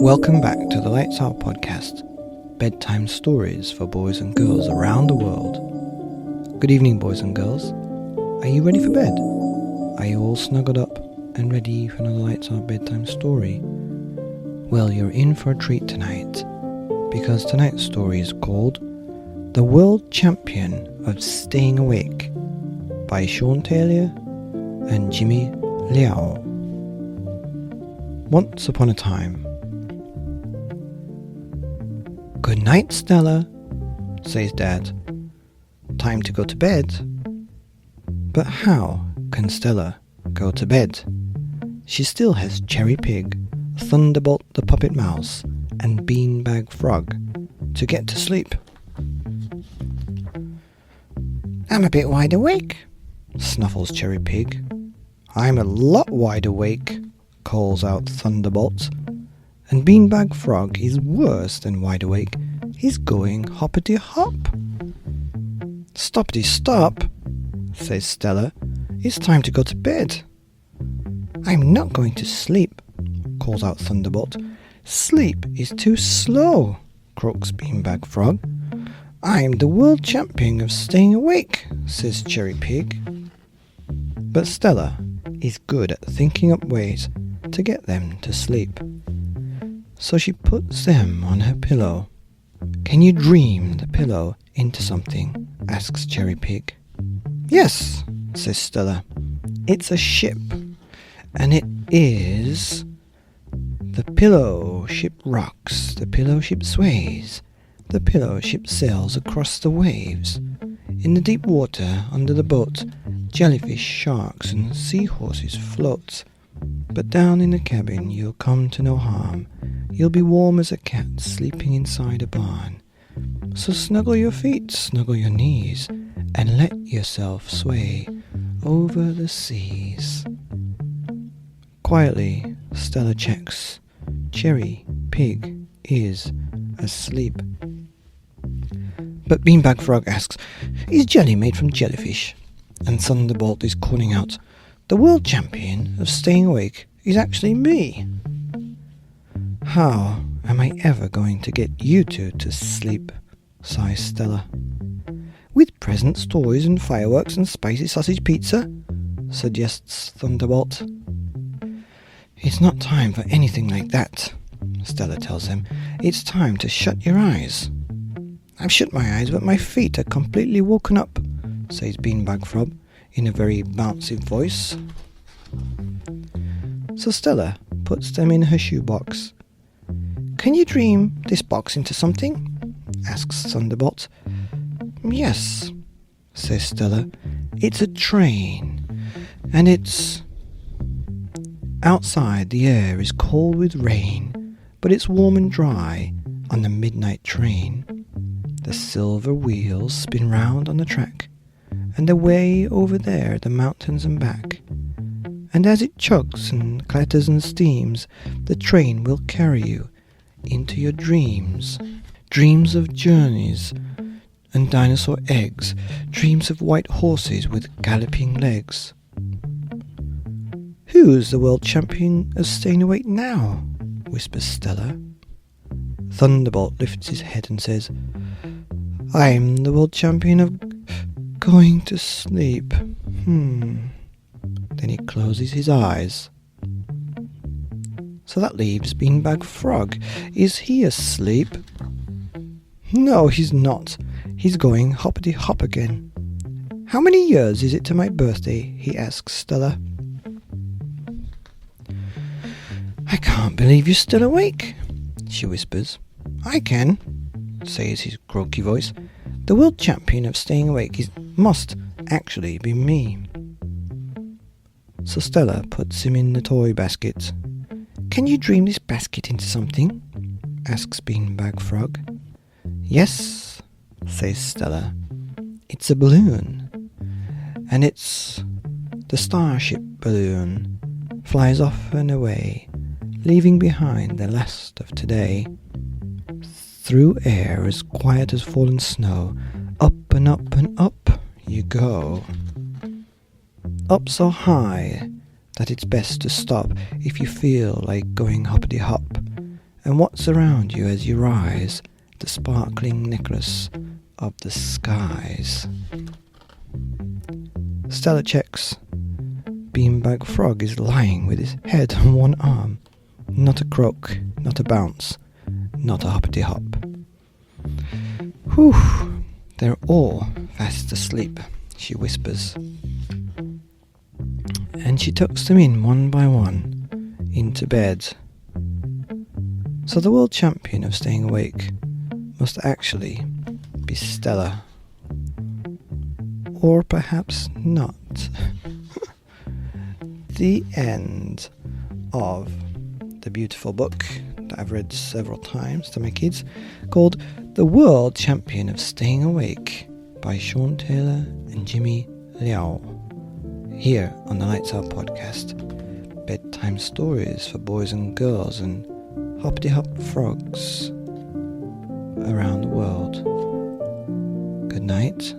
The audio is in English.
Welcome back to the Lights Out podcast, bedtime stories for boys and girls around the world. Good evening, boys and girls. Are you ready for bed? Are you all snuggled up and ready for another Lights Out bedtime story? Well, you're in for a treat tonight, because tonight's story is called The World Champion of Staying Awake by Sean Taylor and Jimmy Liao. Once upon a time. Good night, Stella, says Dad. Time to go to bed. But how can Stella go to bed? She still has Cherry Pig, Thunderbolt the Puppet Mouse, and Beanbag Frog to get to sleep. I'm a bit wide awake, snuffles Cherry Pig. I'm a lot wide awake, calls out Thunderbolt. And Beanbag Frog is worse than wide awake. He's going hoppity-hop. Stoppity-stop, says Stella. It's time to go to bed. I'm not going to sleep, calls out Thunderbolt. Sleep is too slow, croaks Beanbag Frog. I'm the world champion of staying awake, says Cherry Pig. But Stella is good at thinking up ways to get them to sleep. So she puts them on her pillow. Can you dream the pillow into something? Asks Cherry Pig. Yes, says Stella. It's a ship, and it is... The pillow ship rocks, the pillow ship sways, the pillow ship sails across the waves. In the deep water under the boat, jellyfish, sharks, and seahorses float. But down in the cabin you'll come to no harm. You'll be warm as a cat sleeping inside a barn. So snuggle your feet, snuggle your knees, and let yourself sway over the seas. Quietly, Stella checks. Cherry Pig is asleep. But Beanbag Frog asks, is jelly made from jellyfish? And Thunderbolt is calling out, the world champion of staying awake is actually me. How am I ever going to get you two to sleep? Sighs Stella. With presents, toys, and fireworks and spicy sausage pizza, suggests Thunderbolt. It's not time for anything like that, Stella tells him. It's time to shut your eyes. I've shut my eyes, but my feet are completely woken up, says Beanbag Frog in a very bouncy voice. So Stella puts them in her shoebox. Can you dream this box into something? Asks Thunderbolt. Yes, says Stella. It's a train, and it's... Outside the air is cold with rain, but it's warm and dry on the midnight train. The silver wheels spin round on the track, and away over there the mountains and back. And as it chugs and clatters and steams, the train will carry you into your dreams. Dreams of journeys and dinosaur eggs, dreams of white horses with galloping legs. Who's the world champion of staying awake now? Whispers Stella. Thunderbolt lifts his head and says, I'm the world champion of going to sleep. Then he closes his eyes. So that leaves Beanbag Frog. Is he asleep? No, he's not. He's going hoppity-hop again. How many years is it to my birthday? He asks Stella. I can't believe you're still awake, she whispers. I can, says his croaky voice. The world champion of staying awake must actually be me. So Stella puts him in the toy basket. Can you dream this basket into something? Asks Beanbag Frog. Yes, says Stella. It's a balloon. And it's the starship balloon. Flies off and away, leaving behind the last of today. Through air as quiet as fallen snow, up and up and up you go. Up so high that it's best to stop if you feel like going hoppity-hop, and what's around you as you rise, the sparkling necklace of the skies. Stella checks. Beanbag Frog is lying with his head on one arm. Not a croak, not a bounce, not a hoppity hop. Whew, they're all fast asleep, she whispers. And she tucks them in one by one into bed. So the world champion of staying awake must actually be Stella. Or perhaps not. The end of the beautiful book that I've read several times to my kids, called The World Champion of Staying Awake by Sean Taylor and Jimmy Liao, here on the Lights Out podcast. Bedtime stories for boys and girls and hoppity hop frogs around the world. Good night.